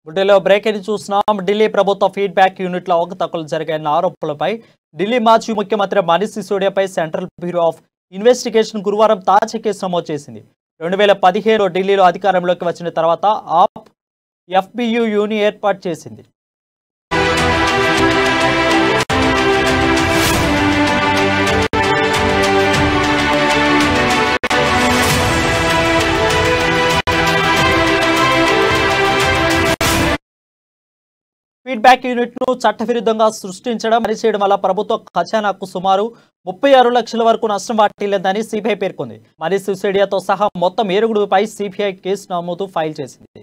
ఢిల్లీలో బ్రేకింగ్ చూస్తున్నాం. ఢిల్లీ ప్రభుత్వ ఫీడ్బ్యాక్ యూనిట్లో అవకతవకలు జరిగాయన్న ఆరోపణలపై ఢిల్లీ మాజీ ముఖ్యమంత్రి మనీష్ సిసోడియాపై సెంట్రల్ బ్యూరో ఆఫ్ ఇన్వెస్టిగేషన్ గురువారం తాజా కేసు నమోదు చేసింది. 2015లో ఢిల్లీలో అధికారంలోకి వచ్చిన తర్వాత ఆప్ ఎఫ్బియు యూని ఏర్పాటు చేసింది. ఫీడ్బ్యాక్ యూనిట్ను చట్టవిరుద్ధంగా సృష్టించడం, పనిచేయడం వల్ల ప్రభుత్వ ఖజానాకు సుమారు 36 లక్షల వరకు నష్టం వాటిల్లిందని సిబిఐ పేర్కొంది. మనీష్ సిసోడియాతో సహా మొత్తం 7గురిపై సిబిఐ కేసు నమోదు ఫైల్ చేసింది.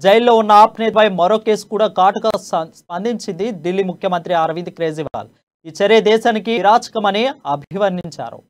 జైల్లో ఉన్న ఆప్ నేతపై మరో కేసు కూడా ఘాటుగా స్పందించింది ఢిల్లీ ముఖ్యమంత్రి అరవింద్ కేజ్రీవాల్. ఈ చర్య దేశానికి విరాచకమని అభివర్ణించారు.